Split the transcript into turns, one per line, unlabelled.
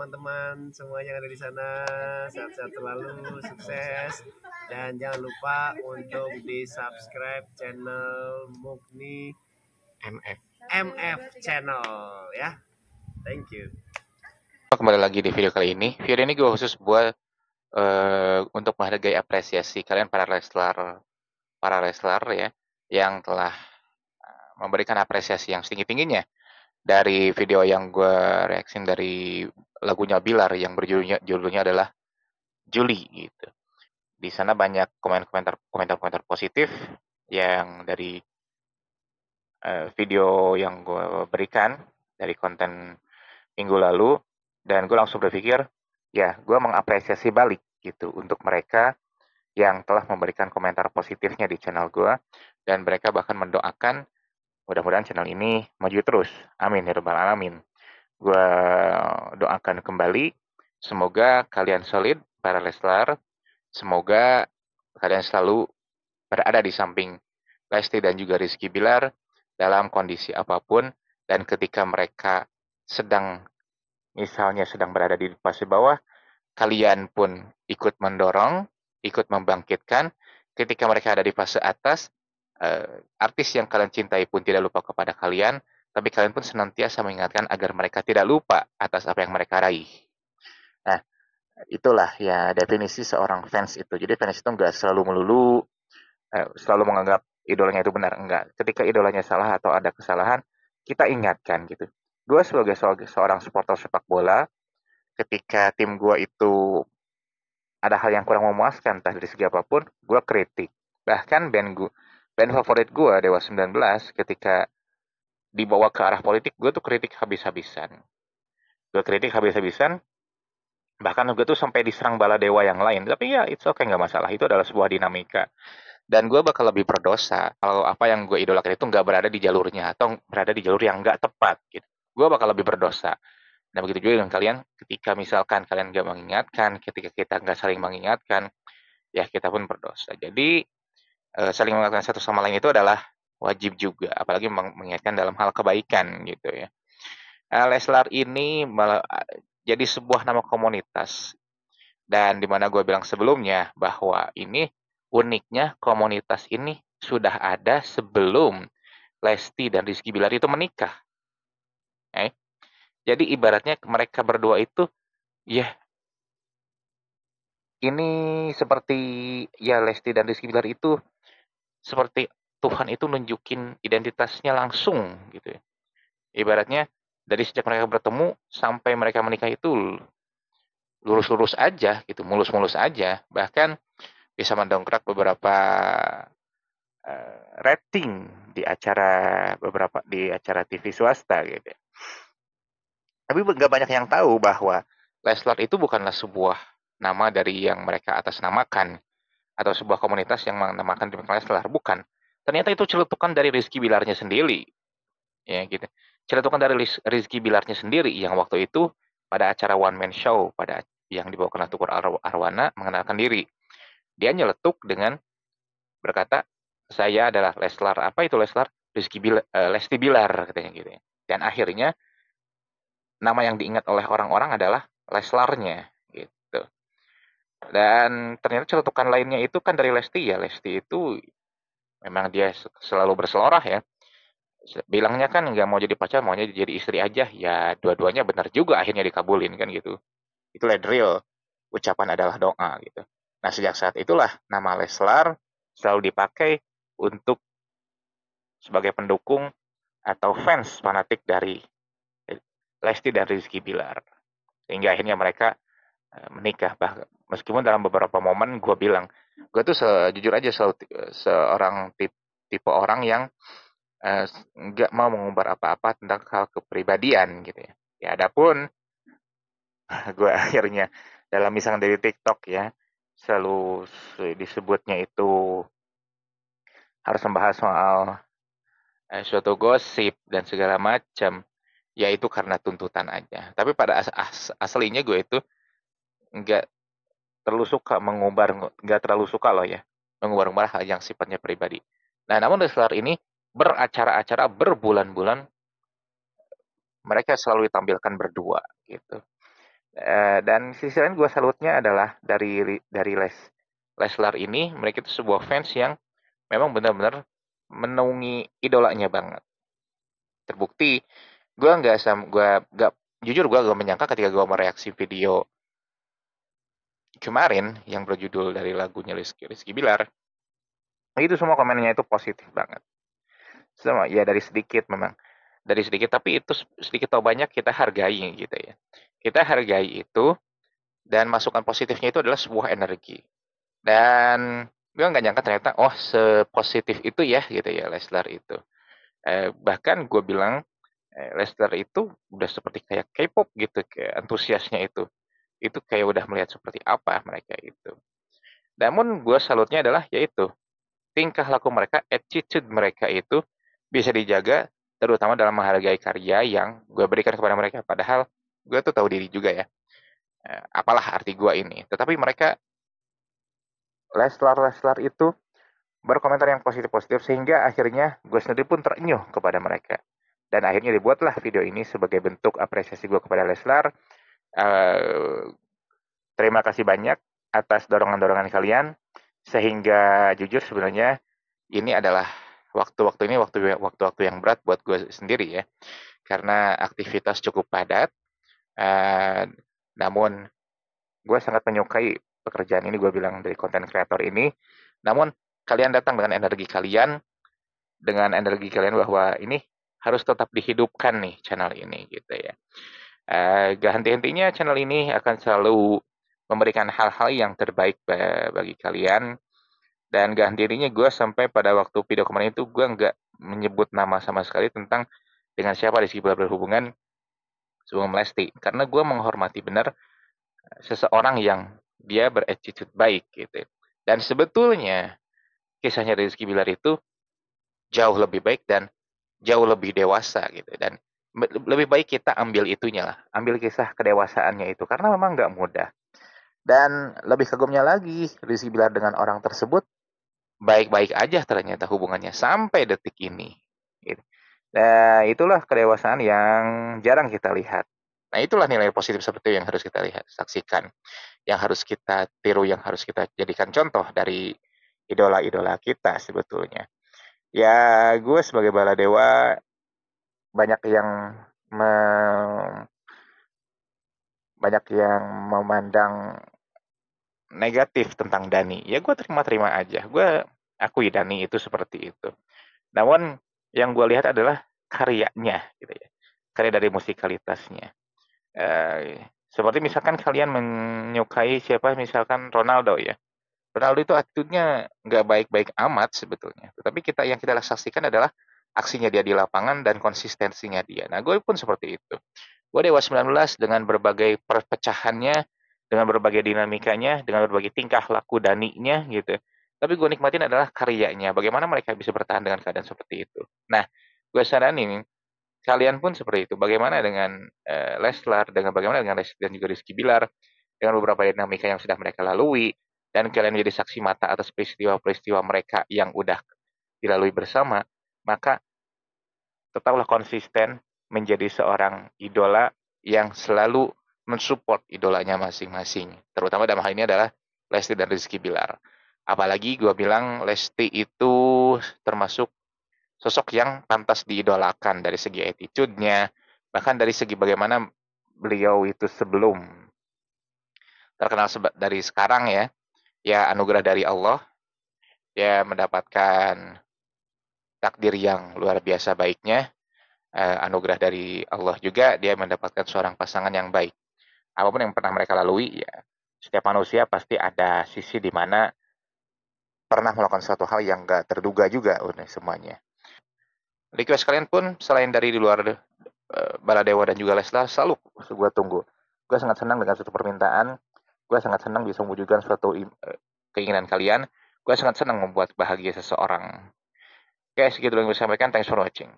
teman-teman semua yang ada di sana. Sehat-sehat selalu, sukses. Dan jangan lupa untuk di-subscribe channel Mukni MF Channel ya. Thank you.
Kembali lagi di video kali ini. Video ini gue khusus buat untuk menghargai apresiasi kalian para wrestler ya yang telah memberikan apresiasi yang setinggi-tingginya dari video yang gue reaksin dari lagunya Bilar yang judulnya adalah Juli gitu. Di sana banyak komentar positif yang dari video yang gue berikan dari konten minggu lalu, dan gue langsung berpikir ya gue mengapresiasi balik gitu untuk mereka yang telah memberikan komentar positifnya di channel gue, dan mereka bahkan mendoakan mudah-mudahan channel ini maju terus, amin ya rabbal alamin. Gue doakan kembali semoga kalian solid para wrestler, semoga kalian selalu berada di samping Lesti dan juga Rizky Bilar dalam kondisi apapun, dan ketika mereka misalnya sedang berada di fase bawah, kalian pun ikut mendorong, ikut membangkitkan. Ketika mereka ada di fase atas, artis yang kalian cintai pun tidak lupa kepada kalian, tapi kalian pun senantiasa mengingatkan agar mereka tidak lupa atas apa yang mereka raih. Nah, itulah ya definisi seorang fans itu. Jadi fans itu nggak selalu melulu selalu menganggap idolanya itu benar, enggak. Ketika idolanya salah atau ada kesalahan, kita ingatkan gitu. Gue sebagai seorang supporter sepak bola, ketika tim gue itu ada hal yang kurang memuaskan, entah dari segi apapun, gue kritik. Bahkan band favorit gue, Dewa 19, ketika dibawa ke arah politik, gue tuh kritik habis-habisan. Bahkan gue tuh sampai diserang bala dewa yang lain. Tapi ya, it's okay, nggak masalah. Itu adalah sebuah dinamika. Dan gue bakal lebih berdosa kalau apa yang gue idolakan itu nggak berada di jalurnya atau berada di jalur yang nggak tepat gitu. Gue bakal lebih berdosa. Nah begitu juga dengan kalian, ketika misalkan kalian nggak mengingatkan, ketika kita nggak saling mengingatkan, ya kita pun berdosa. Jadi saling mengingatkan satu sama lain itu adalah wajib juga, apalagi mengingatkan dalam hal kebaikan gitu ya. Leslar ini jadi sebuah nama komunitas, dan dimana gue bilang sebelumnya bahwa ini uniknya komunitas ini sudah ada sebelum Lesti dan Rizky Bilar itu menikah. Jadi ibaratnya mereka berdua itu ya ini seperti ya Lesti dan Rizky Bilar itu seperti Tuhan itu nunjukin identitasnya langsung gitu ya. Ibaratnya dari sejak mereka bertemu sampai mereka menikah itu lurus-lurus aja gitu, mulus-mulus aja. Bahkan bisa mendongkrak beberapa rating di acara TV swasta gitu. Tapi nggak banyak yang tahu bahwa Leslar itu bukanlah sebuah nama dari yang mereka atasnamakan atau sebuah komunitas yang menamakan diri Leslar, bukan. Ternyata itu celutukan dari Rizky Bilarnya sendiri, ya gitu. Celutukan dari Rizky Bilarnya sendiri yang waktu itu pada acara one man show yang dibawakan Tukur Arwana mengenalkan diri. Dia nyeletuk dengan berkata, saya adalah Leslar. Apa itu Leslar? Lesti Bilar katanya gitu ya. Dan akhirnya nama yang diingat oleh orang-orang adalah Leslarnya gitu. Dan ternyata celutukan lainnya itu kan dari Lesti ya. Lesti itu memang dia selalu berselorah ya. Bilangnya kan nggak mau jadi pacar, maunya jadi istri aja. Ya dua-duanya benar juga akhirnya dikabulin kan gitu. Itulah drill. Ucapan adalah doa gitu. Nah sejak saat itulah nama Leslar selalu dipakai untuk sebagai pendukung atau fans fanatik dari Lesti dan Rizky Bilar. Sehingga akhirnya mereka menikah. Meskipun dalam beberapa momen gue bilang, gue tuh jujur aja seorang tipe orang yang nggak mau mengumbar apa-apa tentang hal kepribadian gitu ya. Ya adapun gue akhirnya dalam misalnya dari TikTok ya, selalu disebutnya itu harus membahas soal suatu gosip dan segala macam, ya itu karena tuntutan aja. Tapi pada aslinya gue itu nggak terlalu suka nggak terlalu suka loh ya, mengumbar hal yang sifatnya pribadi. Nah, namun Leslar ini beracara-acara berbulan-bulan, mereka selalu ditampilkan berdua gitu. Dan sisi lain gue salutnya adalah dari Leslar ini, mereka itu sebuah fans yang memang benar-benar menaungi idolanya banget. Terbukti, jujur gue gak menyangka ketika gue mereaksi video kemarin yang berjudul dari lagunya Rizky Bilar, itu semua komennya itu positif banget. Semua ya dari sedikit, tapi itu sedikit atau banyak kita hargai gitu ya. Kita hargai itu, dan masukan positifnya itu adalah sebuah energi. Dan gue nggak nyangka ternyata sepositif itu ya gitu ya Leslar itu. Bahkan gue bilang Leslar itu udah seperti kayak K-pop gitu, kayak antusiasnya itu kayak udah melihat seperti apa mereka itu. Namun gue salutnya adalah yaitu tingkah laku mereka, attitude mereka itu bisa dijaga, terutama dalam menghargai karya yang gue berikan kepada mereka. Padahal gue tuh tahu diri juga ya, apalah arti gue ini. Tetapi mereka Leslar itu berkomentar yang positif-positif, sehingga akhirnya gue sendiri pun terenyuh kepada mereka. Dan akhirnya dibuatlah video ini sebagai bentuk apresiasi gue kepada Leslar. Terima kasih banyak atas dorongan-dorongan kalian, sehingga jujur sebenarnya ini adalah waktu-waktu yang berat buat gue sendiri ya, karena aktivitas cukup padat. Namun gue sangat menyukai pekerjaan ini, gue bilang dari konten kreator ini. Namun kalian datang dengan energi kalian bahwa ini harus tetap dihidupkan nih channel ini gitu ya. Gak henti-hentinya channel ini akan selalu memberikan hal-hal yang terbaik bagi kalian. Dan gak henti-hentinya gue sampai pada waktu video kemarin itu gue nggak menyebut nama sama sekali tentang dengan siapa Rizky Bilar berhubungan sebelum Lesti, karena gue menghormati benar seseorang yang dia berattitude baik gitu. Dan sebetulnya kisahnya Rizky Bilar itu jauh lebih baik dan jauh lebih dewasa gitu. Dan lebih baik kita ambil itunya lah, ambil kisah kedewasaannya itu, karena memang nggak mudah. Dan lebih kagumnya lagi, Rizky Bilar dengan orang tersebut baik-baik aja ternyata hubungannya sampai detik ini. Gitu. Nah, itulah kedewasaan yang jarang kita lihat. Nah, itulah nilai positif seperti itu yang harus kita lihat, saksikan, yang harus kita tiru, yang harus kita jadikan contoh dari idola-idola kita sebetulnya. Ya, gue sebagai Baladewa banyak yang memandang negatif tentang Dani. Ya gue terima-terima aja. Gue akui Dani itu seperti itu. Namun yang gue lihat adalah karyanya gitu ya. Karya dari musikalitasnya. Seperti misalkan kalian menyukai siapa, misalkan Ronaldo ya. Ronaldo itu attitude-nya nggak baik-baik amat sebetulnya. Tetapi yang kita saksikan adalah aksinya dia di lapangan dan konsistensinya dia. Nah, gue pun seperti itu. Gue Dewa 19 dengan berbagai perpecahannya, dengan berbagai dinamikanya, dengan berbagai tingkah laku Daninya gitu. Tapi gue nikmatin adalah karyanya. Bagaimana mereka bisa bertahan dengan keadaan seperti itu. Nah, gue saranin kalian pun seperti itu. Bagaimana dengan Leslar, bagaimana dengan Lesti dan juga Rizky Bilar, dengan beberapa dinamika yang sudah mereka lalui, dan kalian menjadi saksi mata atas peristiwa-peristiwa mereka yang udah dilalui bersama, maka tetaplah konsisten menjadi seorang idola yang selalu mensupport idolanya masing-masing. Terutama dalam hal ini adalah Lesti dan Rizky Bilar. Apalagi gue bilang Lesti itu termasuk sosok yang pantas diidolakan dari segi attitude-nya, bahkan dari segi bagaimana beliau itu sebelum terkenal dari sekarang ya anugerah dari Allah, ya mendapatkan takdir yang luar biasa baiknya, anugerah dari Allah juga dia mendapatkan seorang pasangan yang baik. Apapun yang pernah mereka lalui, ya setiap manusia pasti ada sisi di mana pernah melakukan suatu hal yang gak terduga juga semuanya. Request kalian pun selain dari di luar Baladewa dan juga Leslar, selalu gue tunggu. Gue sangat senang dengan suatu permintaan. Gue sangat senang bisa mewujudkan suatu keinginan kalian. Gue sangat senang membuat bahagia seseorang. Oke, segitu yang gue sampaikan. Thanks for watching.